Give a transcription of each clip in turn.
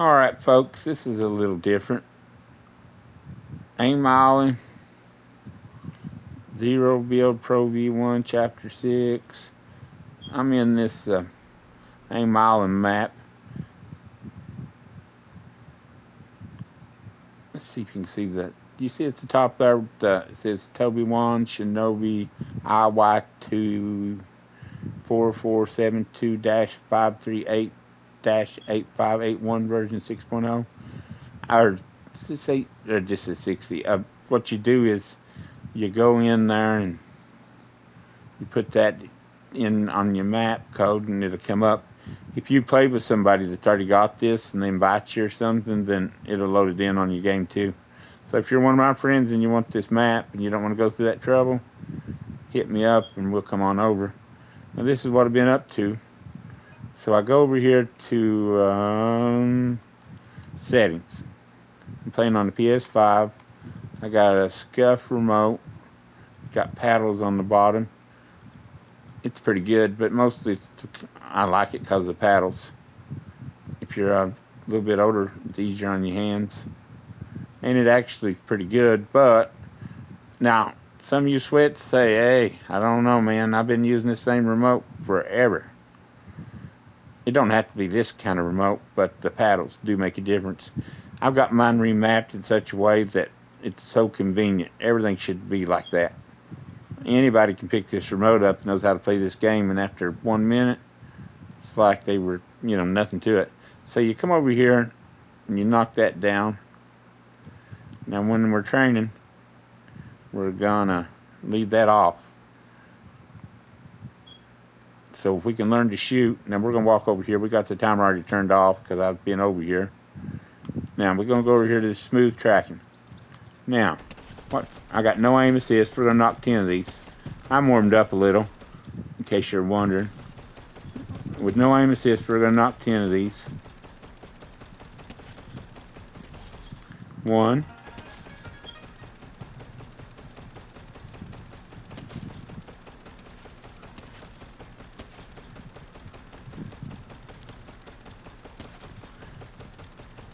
Alright folks, this is a little different. evenuallly, Zero Build Pro V1 Chapter 6. I'm in this evenuallly map. Let's see if you can see that. Do you see at the top there, it says Toby1 Shinobi IY24472-538-8581 version 6.0. Or just a 60. What you do is you go in there and you put that in on your map code and it'll come up. If you play with somebody that's already got this and they invite you or something, then it'll load it in on your game too. So if you're one of my friends and you want this map and you don't want to go through that trouble, hit me up and we'll come on over. Now this is what I've been up to. So I go over here to settings. I'm playing on the PS5. I got a scuff remote. Got paddles on the bottom. It's pretty good, but mostly I like it because of the paddles. If you're a little bit older, it's easier on your hands. And it actually pretty good, but now some of you sweats say, hey, I don't know, man, I've been using the same remote forever. It don't have to be this kind of remote, but the paddles do make a difference. I've got mine remapped in such a way that it's so convenient. Everything should be like that. Anybody can pick this remote up, knows how to play this game, and after 1 minute, it's like they were, nothing to it. So you come over here and you knock that down. Now when we're training, we're gonna leave that off. So if we can learn to shoot, now we're gonna walk over here. We got the timer already turned off because I've been over here. Now we're gonna go over here to the smooth tracking. Now, I got no aim assist. We're gonna knock 10 of these. I'm warmed up a little, in case you're wondering. With no aim assist, we're gonna knock 10 of these. 1.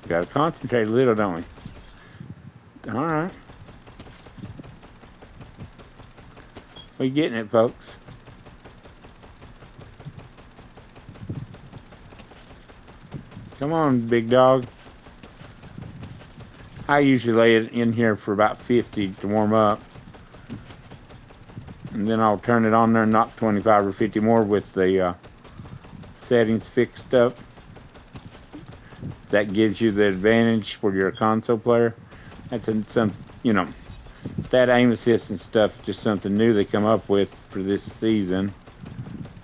Gotta concentrate a little, don't we? Alright. We getting it, folks. Come on, big dog. I usually lay it in here for about 50 to warm up. And then I'll turn it on there and knock 25 or 50 more with the settings fixed up. That gives you the advantage for your console player. That's some, that aim assist and stuff, just something new they come up with for this season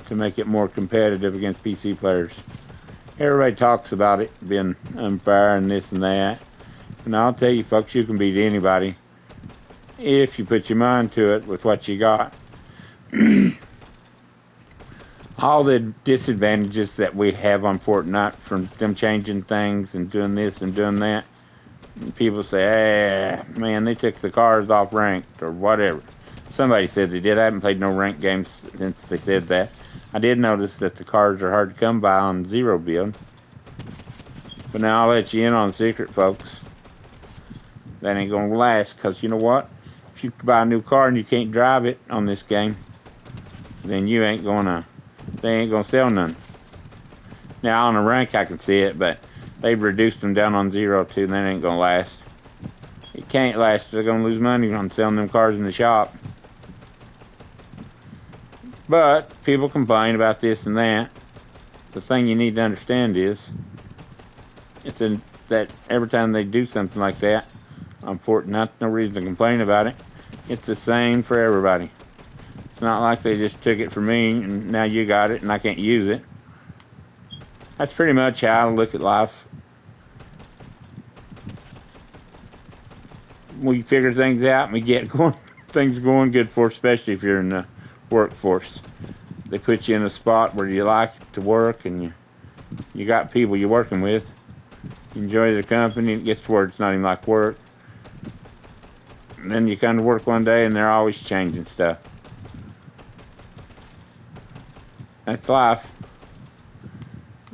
to make it more competitive against PC players. Everybody talks about it being unfair and this and that. And I'll tell you folks, you can beat anybody if you put your mind to it with what you got. All the disadvantages that we have on Fortnite from them changing things and doing this and doing that. And people say, hey, man, they took the cars off ranked or whatever. Somebody said they did. I haven't played no ranked games since they said that. I did notice that the cars are hard to come by on Zero Build. But now I'll let you in on the secret, folks. That ain't gonna last, because you know what? If you buy a new car and you can't drive it on this game, then they ain't gonna sell none. Now on a rank I can see it, but they've reduced them down on Zero too, and that ain't gonna last. It can't last. They're gonna lose money on selling them cars in the shop. But people complain about this and that. The thing you need to understand is that every time they do something like that on Fortnite, no reason to complain about it. It's the same for everybody. It's not like they just took it from me and now you got it and I can't use it. That's pretty much how I look at life. We figure things out and we get things going good for us, especially if you're in the workforce. They put you in a spot where you like to work and you got people you're working with. You enjoy their company. It gets to where it's not even like work. And then you come to work one day and they're always changing stuff. That's life.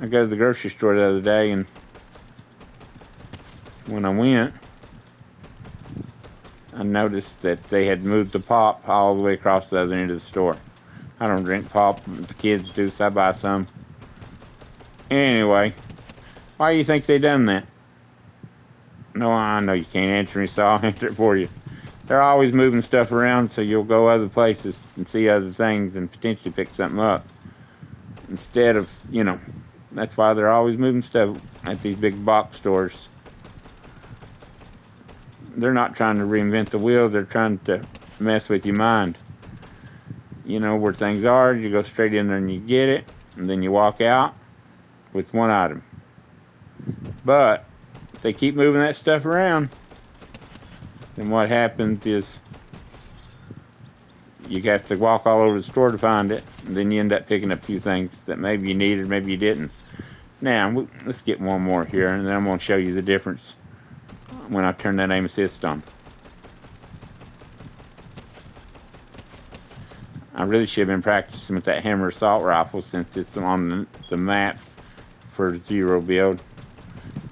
I go to the grocery store the other day and when I went, I noticed that they had moved the pop all the way across the other end of the store. I don't drink pop, the kids do, so I buy some. Anyway, why do you think they done that? No, I know you can't answer me, so I'll answer it for you. They're always moving stuff around, so you'll go other places and see other things and potentially pick something up. Instead of, that's why they're always moving stuff at these big box stores. They're not trying to reinvent the wheel, they're trying to mess with your mind. You know where things are, you go straight in there and you get it, and then you walk out with one item. But if they keep moving that stuff around, then what happens is you have to walk all over the store to find it, and then you end up picking up a few things that maybe you needed, maybe you didn't. Now, let's get one more here, and then I'm going to show you the difference when I turn that aim assist on. I really should have been practicing with that hammer assault rifle since it's on the map for zero build,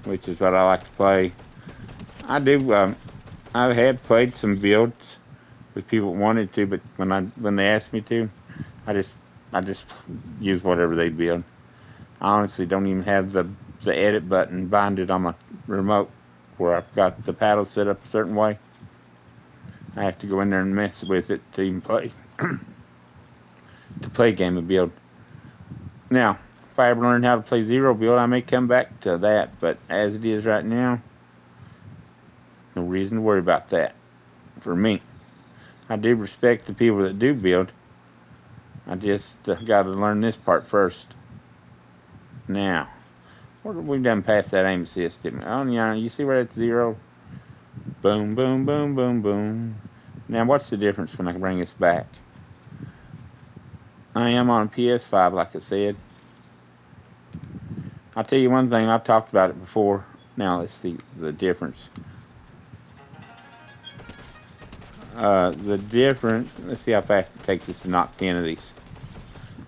which is what I like to play. I have played some builds with people that wanted to, but when they asked me to, I just use whatever they build. I honestly don't even have the edit button binded on my remote where I've got the paddle set up a certain way. I have to go in there and mess with it to even play to play game of build. Now, if I ever learn how to play zero build, I may come back to that, but as it is right now, no reason to worry about that for me. I do respect the people that do build. I just got to learn this part first. Now, we've done past that aim assist, didn't we? Oh, yeah, you see where it's zero? Boom, boom, boom, boom, boom. Now, what's the difference when I bring this back? I am on a PS5, like I said. I'll tell you one thing, I've talked about it before. Now, let's see the difference. Let's see how fast it takes us to knock 10 of these.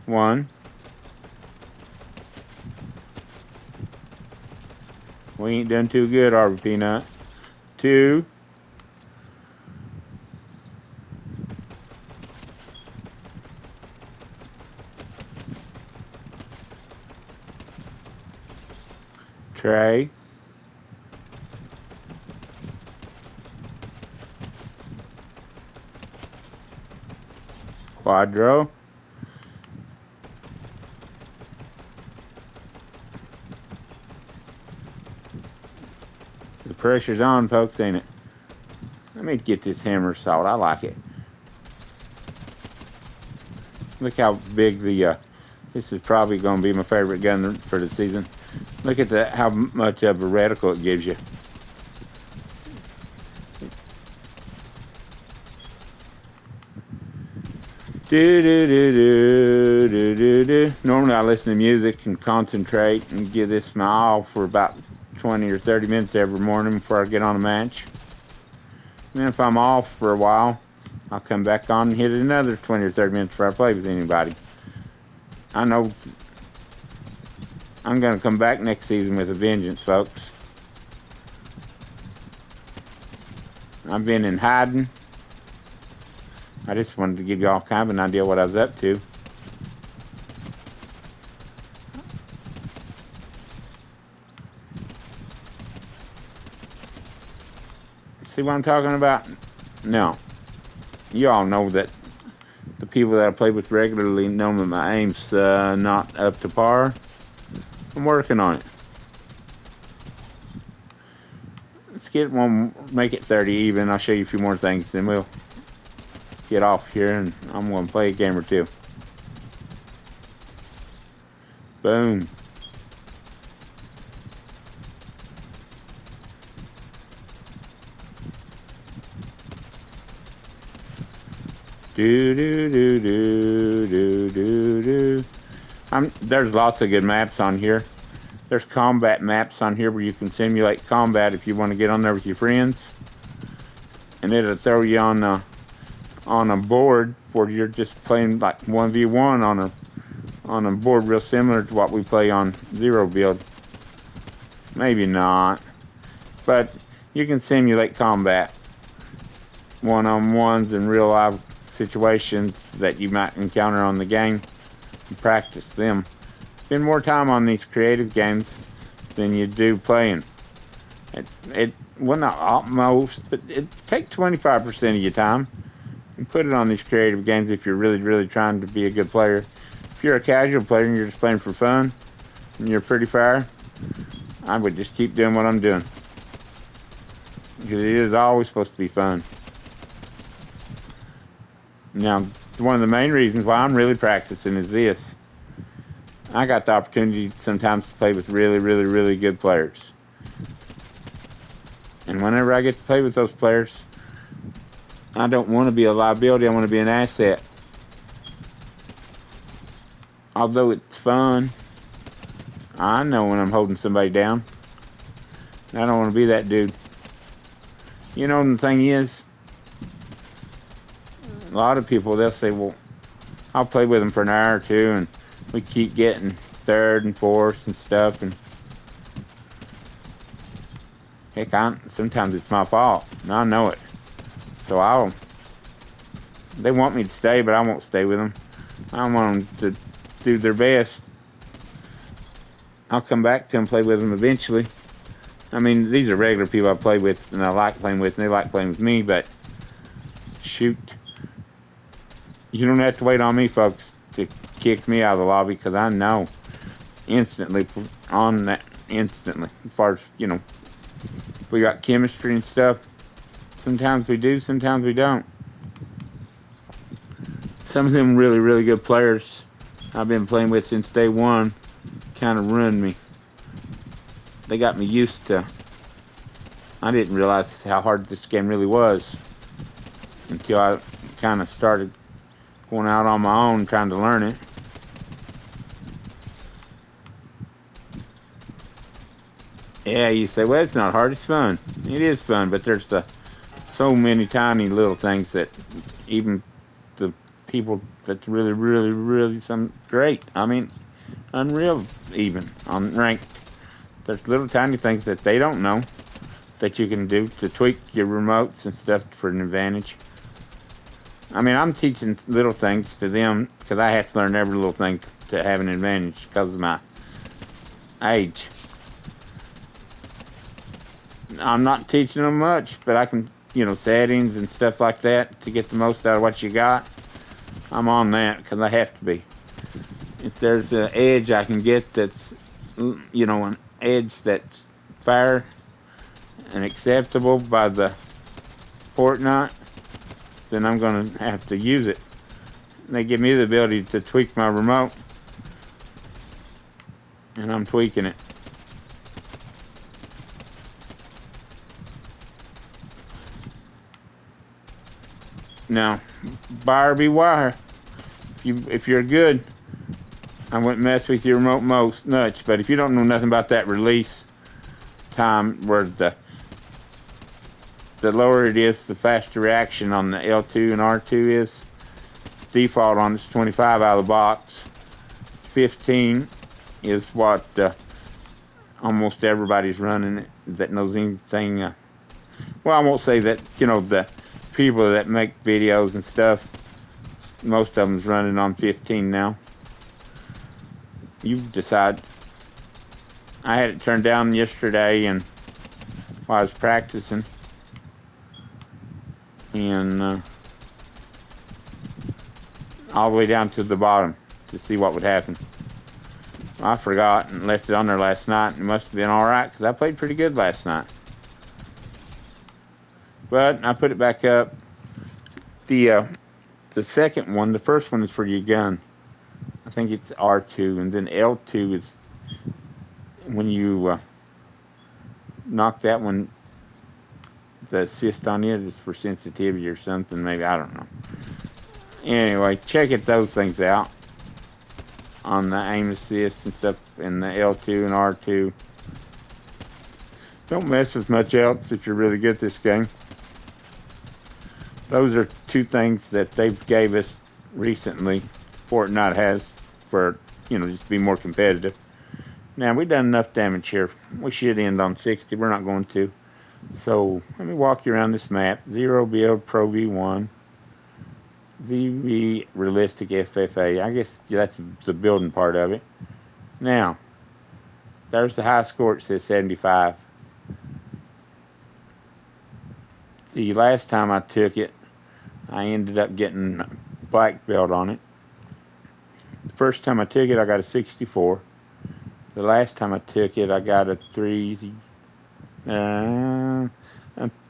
1. We ain't done too good, are we, Peanut? 2. 3. Quadro. The pressure's on, folks, ain't it? Let me get this hammer assault. I like it. Look how big this is probably going to be my favorite gun for the season. Look at how much of a reticle it gives you. Normally I listen to music and concentrate and give this my all for about 20 or 30 minutes every morning before I get on a match. And then if I'm off for a while, I'll come back on and hit it another 20 or 30 minutes before I play with anybody. I know I'm going to come back next season with a vengeance, folks. I've been in hiding. I just wanted to give you all kind of an idea what I was up to. See what I'm talking about? No. You all know that the people that I play with regularly know that my aim's not up to par. I'm working on it. Let's get one, make it 30 even. I'll show you a few more things, then we'll get off here and I'm going to play a game or two. Boom. There's lots of good maps on here. There's combat maps on here where you can simulate combat if you want to get on there with your friends. And it'll throw you on a board where you're just playing like 1v1 on a board real similar to what we play on Zero Build. Maybe not. but you can simulate combat, one-on-ones in real life situations that you might encounter on the game. You practice them. Spend more time on these creative games than you do playing. Well, not most, but it take 25% of your time and put it on these creative games if you're really, really trying to be a good player. If you're a casual player and you're just playing for fun and you're pretty fair, I would just keep doing what I'm doing, because it is always supposed to be fun. Now, one of the main reasons why I'm really practicing is this. I got the opportunity sometimes to play with really, really, really good players. And whenever I get to play with those players, I don't want to be a liability. I want to be an asset. Although it's fun, I know when I'm holding somebody down. I don't want to be that dude. You know, the thing is, a lot of people, they'll say, well, I'll play with them for an hour or two, and we keep getting third and fourth and stuff. And heck, sometimes it's my fault, and I know it. So they want me to stay, but I won't stay with them. I want them to do their best. I'll come back to them, play with them eventually. I mean, these are regular people I play with, and I like playing with, and they like playing with me, but shoot. You don't have to wait on me, folks, to kick me out of the lobby, because I know instantly, as far as, we got chemistry and stuff. Sometimes we do, sometimes we don't. Some of them really, really good players I've been playing with since day one kind of ruined me. They got me used to. I didn't realize how hard this game really was until I kind of started going out on my own trying to learn it. Yeah, you say, well, it's not hard, it's fun. It is fun, but there's so many tiny little things that even the people that's really, really, really some great, I mean, unreal even, on ranked. There's little tiny things that they don't know that you can do to tweak your remotes and stuff for an advantage. I mean, I'm teaching little things to them because I have to learn every little thing to have an advantage because of my age. I'm not teaching them much, but I can, settings and stuff like that to get the most out of what you got. I'm on that because I have to be. If there's an edge I can get that's, an edge that's fair and acceptable by the Fortnite, then I'm going to have to use it. They give me the ability to tweak my remote, and I'm tweaking it. Now, buyer beware. If you're good, I wouldn't mess with your remote much, but if you don't know nothing about that release time, where the lower it is, the faster reaction on the L2 and R2 is. Default on it's 25 out of the box. 15 is what almost everybody's running it that knows anything. Well, I won't say that, the people that make videos and stuff, most of them's running on 15 now. You decide. I had it turned down yesterday and while I was practicing, and all the way down to the bottom to see what would happen. I forgot and left it on there last night, and it must have been alright because I played pretty good last night. But I put it back up. The second one, the first one is for your gun. I think it's R2, and then L2 is when you knock that one, the assist on it is for sensitivity or something, maybe, I don't know. Anyway, check those things out on the aim assist and stuff in the L2 and R2. Don't mess with much else if you're really good at this game. Those are two things that they've gave us recently, Fortnite has, for, just to be more competitive. Now, we've done enough damage here. We should end on 60. We're not going to. So let me walk you around this map. Zero build Pro V1, ZV realistic FFA. I guess that's the building part of it. Now, there's the high score. It says 75. The last time I took it, I ended up getting a black belt on it. The first time I took it, I got a 64. The last time I took it, I got a a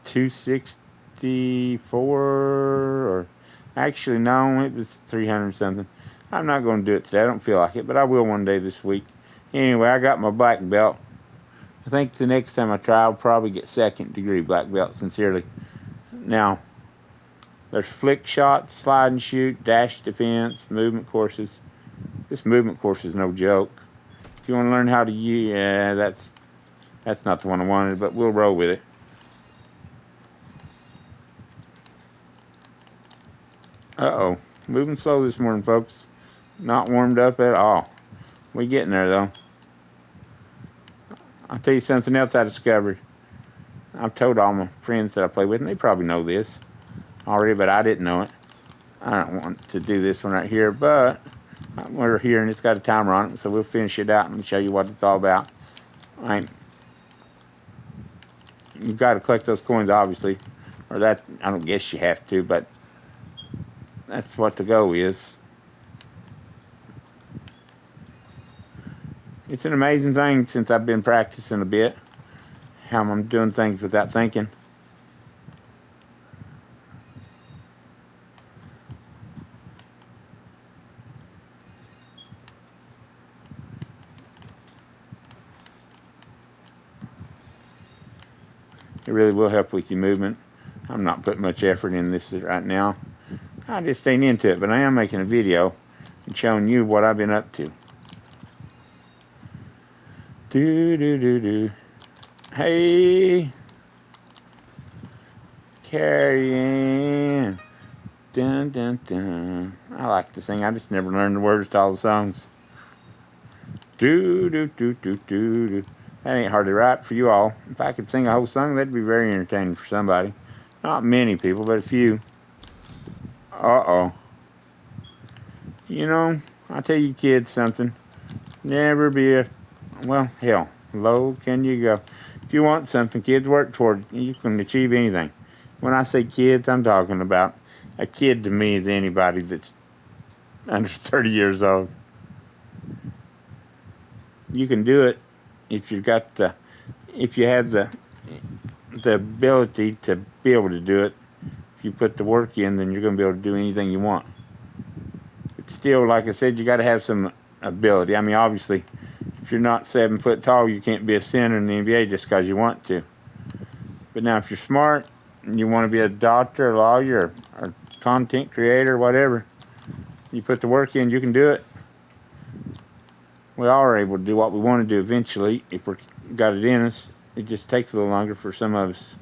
264, or actually no, it was 300 something. I'm not going to do it today. I don't feel like it, but I will one day this week. Anyway, I got my black belt. I think the next time I try, I'll probably get second degree black belt, sincerely. Now, there's flick shots, slide and shoot, dash defense, movement courses. This movement course is no joke. If you want to learn how to use, yeah, that's not the one I wanted, but we'll roll with it. Uh-oh. Moving slow this morning, folks. Not warmed up at all. We getting there, though. I'll tell you something else I discovered. I've told all my friends that I play with, and they probably know this already, but I didn't know it. I don't want to do this one right here, but we're here, and it's got a timer on it, so we'll finish it out and show you what it's all about. You've got to collect those coins, obviously, or that, I don't guess you have to, but that's what the go is. It's an amazing thing since I've been practicing a bit, how I'm doing things without thinking. It really will help with your movement. I'm not putting much effort in this right now. I just ain't into it, but I am making a video and showing you what I've been up to. Do. Hey, carrying. Dun dun dun. I like to sing. I just never learned the words to all the songs. Do. That ain't hardly right for you all. If I could sing a whole song, that'd be very entertaining for somebody. Not many people, but a few. Uh-oh. You know, I'll tell you kids something. Never be a, well, hell, low can you go. If you want something, kids, work toward it. You can achieve anything. When I say kids, I'm talking about a kid to me is anybody that's under 30 years old. You can do it if you've got if you have the ability to be able to do it. If you put the work in, then you're going to be able to do anything you want. But still, like I said, you got to have some ability. I mean, obviously, if you're not 7 foot tall, you can't be a center in the NBA just because you want to. But now, if you're smart and you want to be a doctor, a lawyer, or content creator, whatever, you put the work in, you can do it. We all are able to do what we want to do eventually if we got it in us. It just takes a little longer for some of us.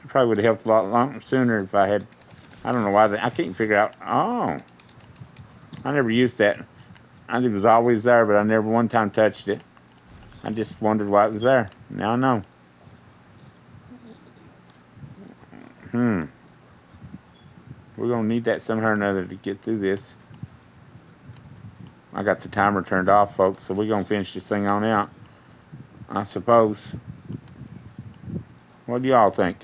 It probably would have helped a lot sooner if I had. I don't know why I can't figure out. Oh, I never used that. I think it was always there, but I never one time touched it. I just wondered why it was there. Now I know. We're going to need that somehow or another to get through this. I got the timer turned off, folks, so we're going to finish this thing on out, I suppose. What do y'all think?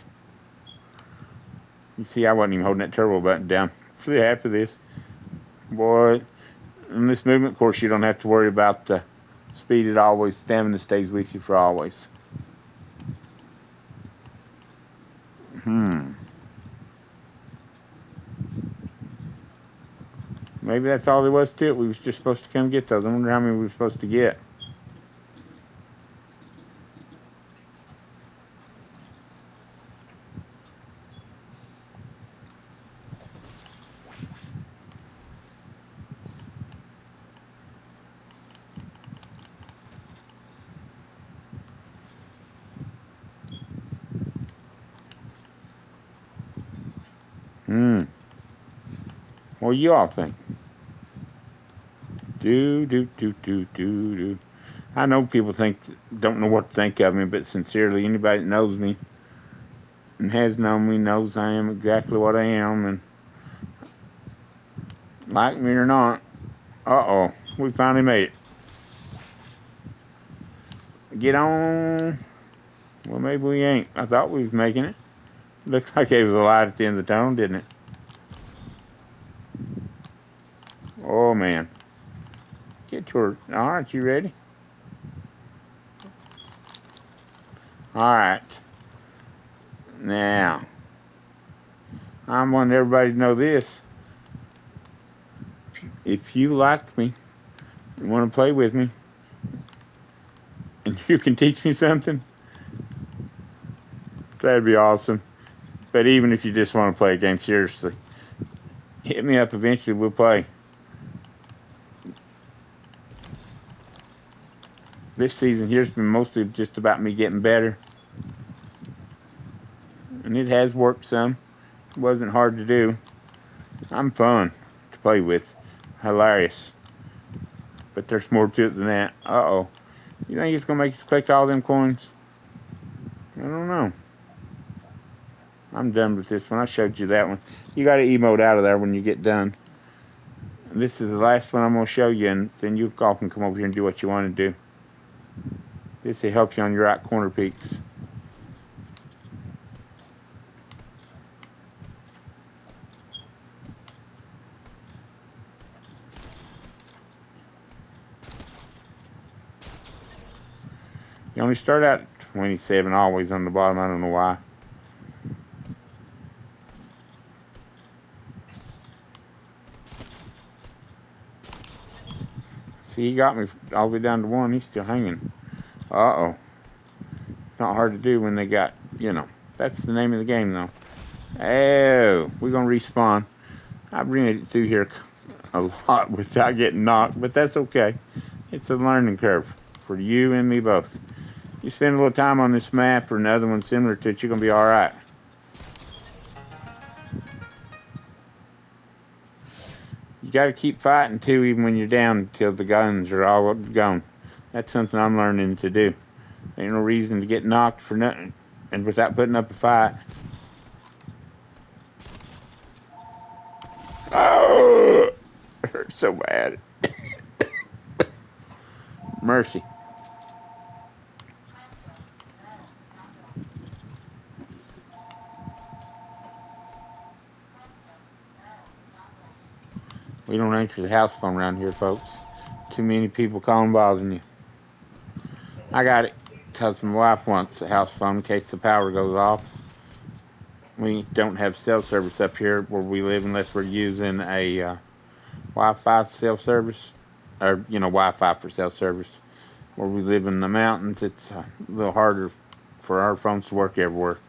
You see, I wasn't even holding that turbo button down. Pretty happy with this. Boy, in this movement course, you don't have to worry about the speed. It always, stamina stays with you for always. Maybe that's all there was to it. We was just supposed to come get those. I wonder how many we were supposed to get. What do you all think? Do. I know people don't know what to think of me, but sincerely, anybody that knows me and has known me knows I am exactly what I am, and like me or not, we finally made it. Get on. Well, maybe we ain't. I thought we was making it. Looks like there was a light at the end of the tunnel, didn't it? Oh man, get your. All right, you ready? All right. Now, I want everybody to know this. If you like me and want to play with me, and you can teach me something, that'd be awesome. But even if you just want to play a game seriously, hit me up. Eventually, we'll play. This season here's been mostly just about me getting better, and it has worked some. It wasn't hard to do. I'm fun to play with, hilarious. But there's more to it than that. Uh-oh. You think it's gonna make us collect all them coins? I don't know. I'm done with this one. I showed you that one. You got to emote out of there when you get done. And this is the last one I'm gonna show you, and then you all can come over here and do what you want to do. This will help you on your right corner peaks. You only start out at 27 always on the bottom. I don't know why. See, he got me all the way down to 1. He's still hanging. Uh-oh. It's not hard to do when they got, that's the name of the game, though. Oh, we're going to respawn. I've made it through here a lot without getting knocked, but that's okay. It's a learning curve for you and me both. You spend a little time on this map or another one similar to it, you're going to be all right. You got to keep fighting, too, even when you're down until the guns are all gone. That's something I'm learning to do. Ain't no reason to get knocked for nothing and without putting up a fight. Oh, it hurts so bad. Mercy. We don't answer the house phone around here, folks. Too many people calling bothering you. I got it because my wife wants a house phone in case the power goes off. We don't have cell service up here where we live unless we're using a Wi-Fi cell service, or Wi-Fi for cell service. Where we live in the mountains, it's a little harder for our phones to work everywhere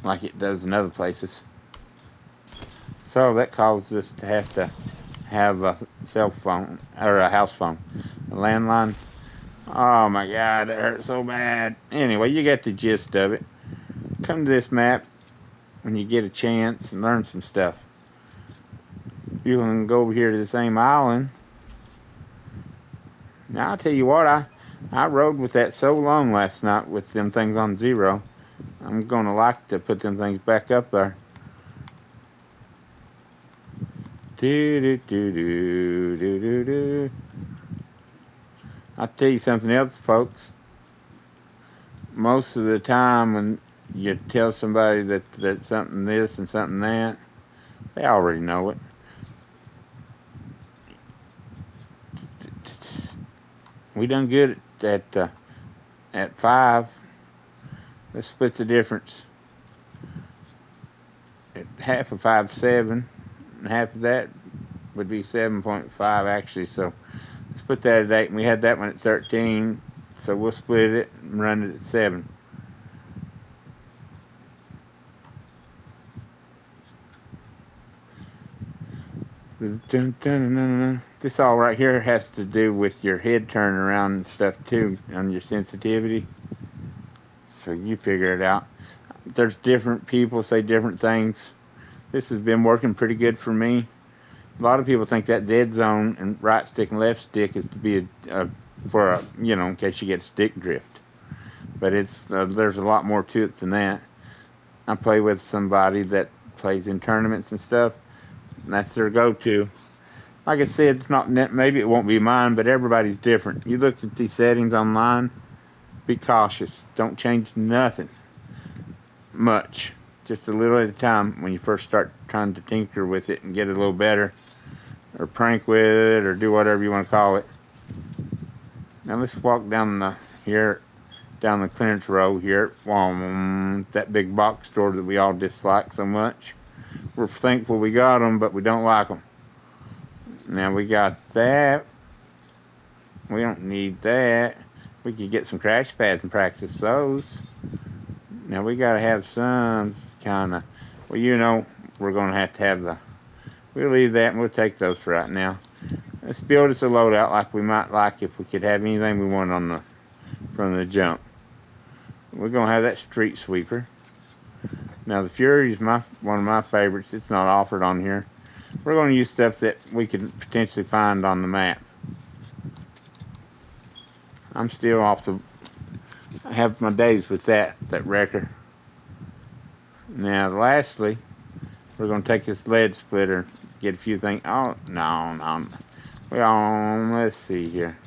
like it does in other places. So that causes us to have a cell phone or a house phone, a landline. Oh my God, that hurt so bad. Anyway, you get the gist of it. Come to this map when you get a chance and learn some stuff. You can go over here to the same island. Now I'll tell you what, I rode with that so long last night with them things on 0. I'm gonna like to put them things back up there. Do do do do do do do. I'll tell you something else, folks. Most of the time when you tell somebody that something this and something that, they already know it. We done good at 5. Let's split the difference. Half of 5 7, and half of that would be 7.5 actually. So let's put that at 8, and we had that one at 13. So we'll split it and run it at 7. This all right here has to do with your head turning around and stuff too, on your sensitivity. So you figure it out. There's different people say different things. This has been working pretty good for me. A lot of people think that dead zone and right stick and left stick is to be for a, in case you get stick drift. But it's there's a lot more to it than that. I play with somebody that plays in tournaments and stuff, and that's their go-to. Like I said, it's not maybe it won't be mine, but everybody's different. You look at these settings online, be cautious. Don't change nothing much. Just a little at a time when you first start trying to tinker with it and get it a little better, or prank with it, or do whatever you want to call it. Now let's walk down the clearance row here at Walmart, that big box store that we all dislike so much. We're thankful we got them, but we don't like them. Now we got that. We don't need that. We could get some crash pads and practice those. Now we gotta have some kind of, we're gonna have to have we'll leave that and we'll take those for right now. Let's build us a loadout like we might like if we could have anything we want from the jump. We're gonna have that street sweeper. Now the Fury is one of my favorites. It's not offered on here. We're gonna use stuff that we could potentially find on the map. I'm still I have my days with that wrecker. Now lastly, we're gonna take this lead splitter, get a few things. Oh no. Well, let's see here.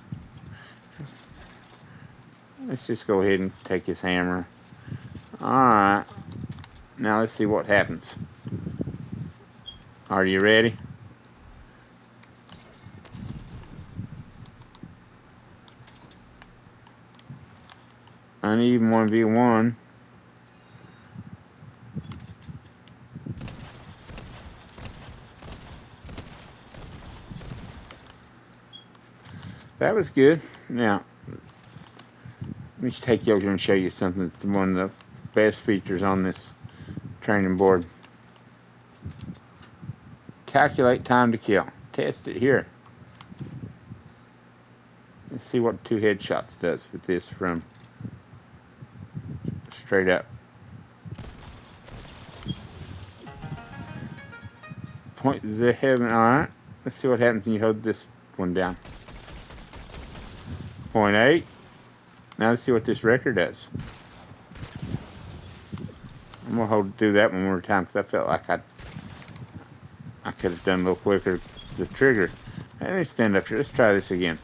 Let's just go ahead and take his hammer. Alright. Now let's see what happens. Are you ready? Uneven 1v1. That was good. Now, let me take you over and show you something that's one of the best features on this training board. Calculate time to kill. Test it here. Let's see what 2 headshots does with this from straight up. 0.7. Alright. Let's see what happens when you hold this one down. 0.8. Now let's see what this record does. I'm gonna do that one more time because I felt like I could have done a little quicker the trigger. Let me stand up here. Let's try this again.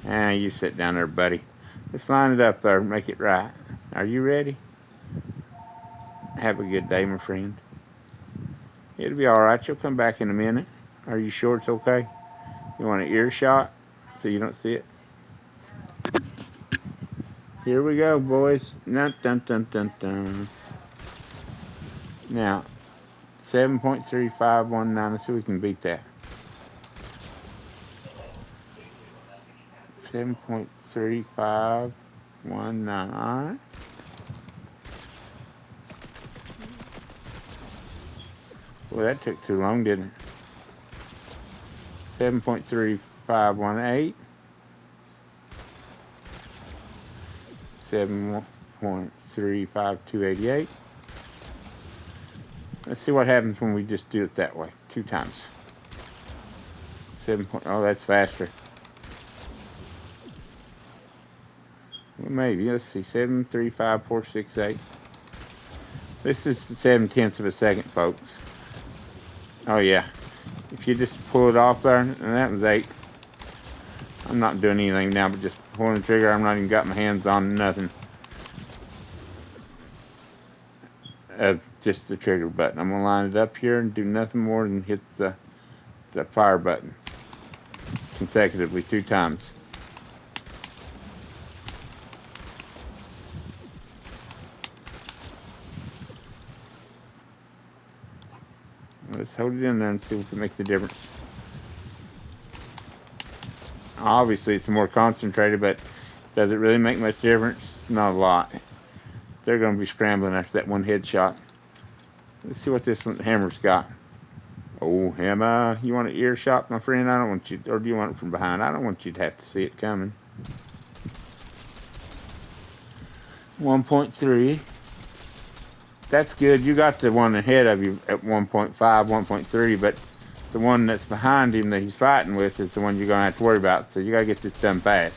You sit down there, buddy. Let's line it up there. Make it right. Are you ready? Have a good day, my friend. It'll be alright. You'll come back in a minute. Are you sure it's okay? You want an earshot so you don't see it? Here we go, boys. Dun, dun, dun, dun, dun. Now, 7.3519. Let's see if we can beat that. 7.3519. Alright. Well, that took too long, didn't it? 7.3518. 7.35288. Let's see what happens when we just do it that way 2 times. 7. Oh, that's faster. Well, maybe. Let's see. 7.35468. This is 7/10 of a second, folks. Oh yeah. If you just pull it off there, and that was 8. I'm not doing anything now but just pulling the trigger. I'm not even got my hands on nothing. Just the trigger button. I'm gonna line it up here and do nothing more than hit the fire button consecutively 2 times. Let's hold it in there and see if it makes a difference. Obviously, it's more concentrated, but does it really make much difference? Not a lot. They're going to be scrambling after that 1 headshot. Let's see what this hammer's got. Oh, hammer. You want an earshot, my friend? I don't want you, or do you want it from behind? I don't want you to have to see it coming. 1.3. That's good. You got the one ahead of you at 1.5, 1.3, but the one that's behind him that he's fighting with is the one you're going to have to worry about. So you got to get this done fast.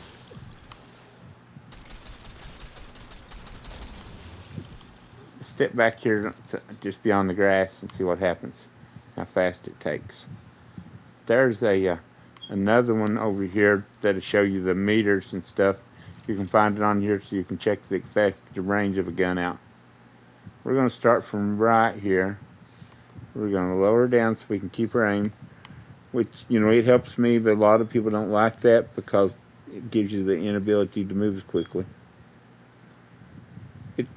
Step back here just beyond the grass and see what happens. How fast it takes. There's another one over here that'll show you the meters and stuff. You can find it on here so you can check the effective range of a gun out. We're going to start from right here. We're going to lower down so we can keep our aim, which, you know, it helps me, but a lot of people don't like that because it gives you the inability to move as quickly.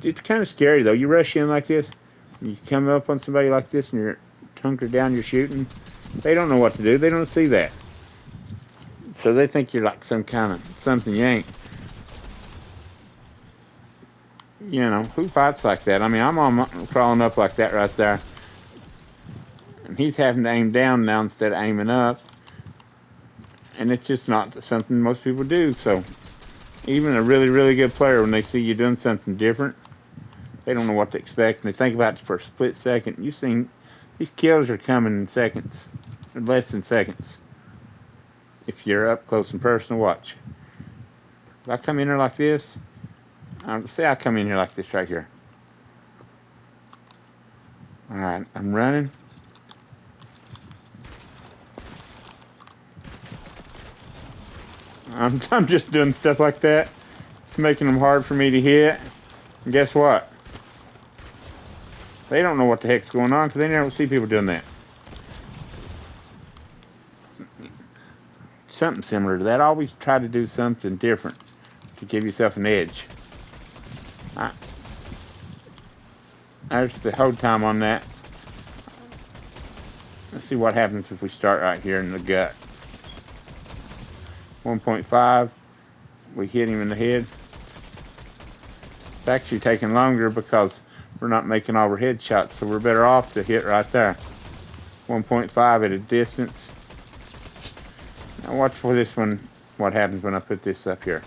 It's kind of scary, though. You rush in like this, and you come up on somebody like this, and you're hunkered down, you're shooting. They don't know what to do. They don't see that. So they think you're like some kind of something you ain't. You know, who fights like that? I mean, I'm crawling up like that right there. And he's having to aim down now instead of aiming up. And it's just not something most people do. So even a really, really good player, when they see you doing something different, they don't know what to expect. And they think about it for a split second. You've seen these kills are coming in seconds, less than seconds. If you're up close and personal, watch. If I come in here like this, say I come in here like this right here. Alright, I'm running. I'm just doing stuff like that. It's making them hard for me to hit. And guess what? They don't know what the heck's going on because they never see people doing that. Something similar to that. Always try to do something different to give yourself an edge. There's the hold time on that. Let's see what happens if we start right here in the gut. 1.5. We hit him in the head. It's actually taking longer because we're not making all our headshots, so we're better off to hit right there. 1.5 at a distance. Now watch for this one, what happens when I put this up here.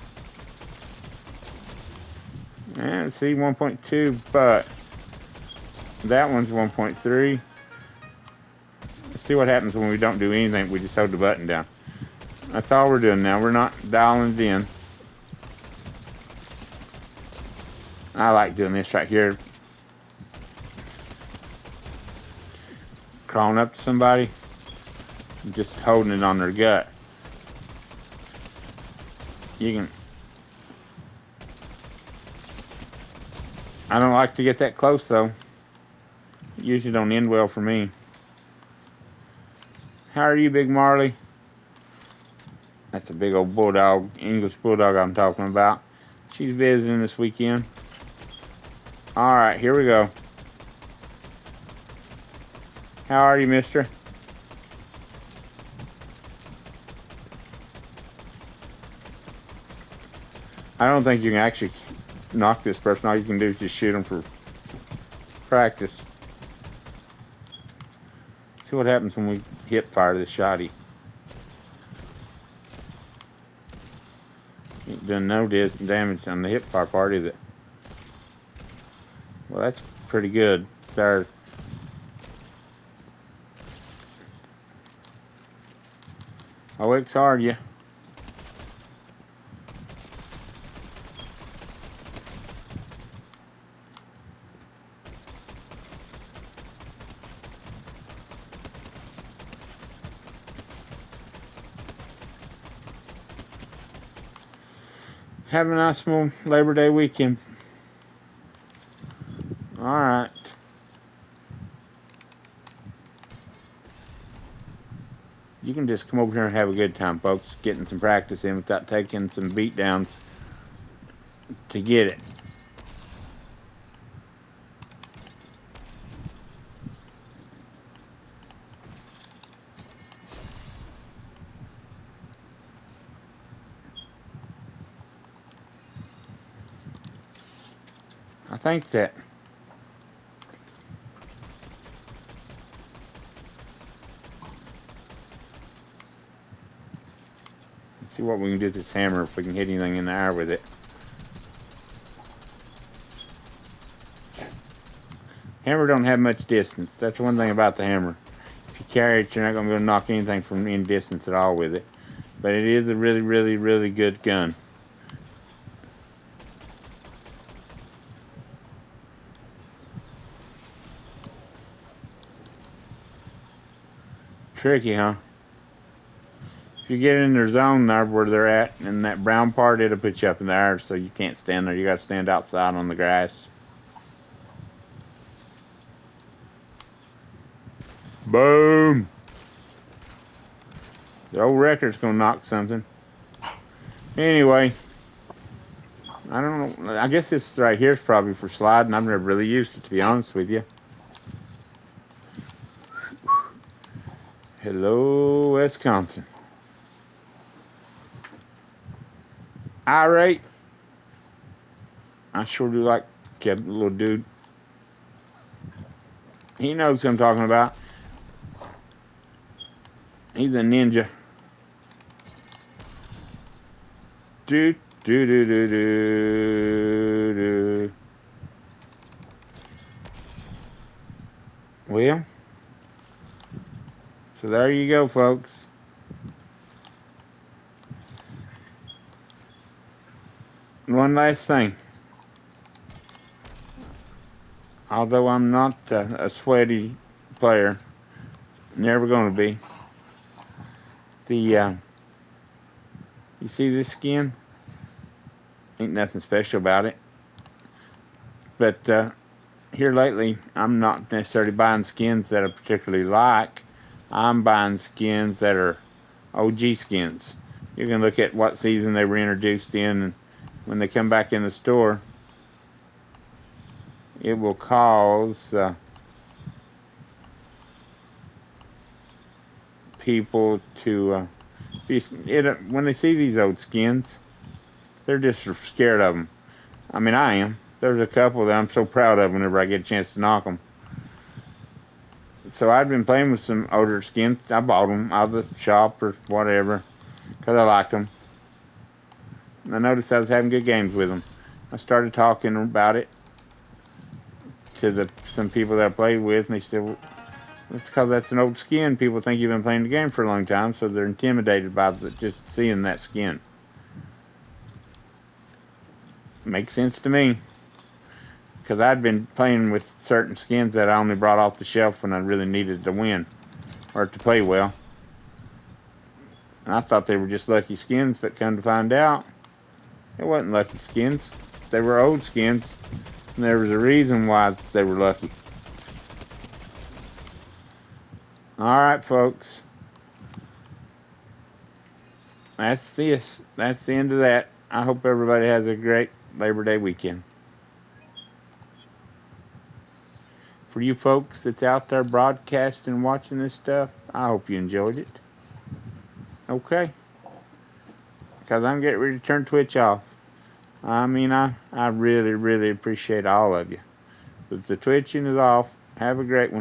And see, 1.2, but that one's 1.3. Let's see what happens when we don't do anything. We just hold the button down. That's all we're doing now. We're not dialing it in. I like doing this right here. Crawling up to somebody and just holding it on their gut. You can... I don't like to get that close though. It usually don't end well for me. How are you, Big Marley? That's a big old bulldog, English bulldog I'm talking about. She's visiting this weekend. Alright, here we go. How are you, mister? I don't think you can actually knock this person. All you can do is just shoot them for practice. See what happens when we hip fire this shotty. Ain't done no damage on the hip fire part, is it? Well, that's pretty good. There. Oh, it's hard, yeah. Have a nice small Labor Day weekend. Alright. You can just come over here and have a good time, folks. Getting some practice in without taking some beat downs to get it. I think that let's see what we can do with this hammer, if we can hit anything in the air with it. Hammer don't have much distance. That's one thing about the hammer. If you carry it, you're not going to be able to knock anything from any distance at all with it. But it is a really, really, really good gun. Tricky, huh? If you get in their zone there where they're at, in that brown part, it'll put you up in the air, so you can't stand there. You got to stand outside on the grass. Boom! The old record's gonna knock something. Anyway, I don't know. I guess this right here is probably for sliding. I've never really used it, to be honest with you. Hello, Wisconsin. Irate. I sure do like Kevin, the little dude. He knows what I'm talking about. He's a ninja. Do do do do do do. Well, so there you go, folks. One last thing. Although I'm not a sweaty player, never going to be. You see this skin? Ain't nothing special about it. But here lately, I'm not necessarily buying skins that I particularly like. I'm buying skins that are OG skins. You can look at what season they were introduced in, and when they come back in the store, it will cause people to when they see these old skins, they're just scared of them. I mean, I am. There's a couple that I'm so proud of whenever I get a chance to knock them. So I've been playing with some older skins. I bought them out of the shop or whatever because I liked them. And I noticed I was having good games with them. I started talking about it to some people that I played with, and they said, well, that's because that's an old skin. People think you've been playing the game for a long time, so they're intimidated by just seeing that skin. Makes sense to me. Because I'd been playing with certain skins that I only brought off the shelf when I really needed to win or to play well. And I thought they were just lucky skins, but come to find out, it wasn't lucky skins. They were old skins, and there was a reason why they were lucky. Alright, folks. That's this. That's the end of that. I hope everybody has a great Labor Day weekend. For you folks that's out there broadcasting and watching this stuff, I hope you enjoyed it. Okay? Because I'm getting ready to turn Twitch off. I mean, I really, really appreciate all of you. But the twitching is off. Have a great one.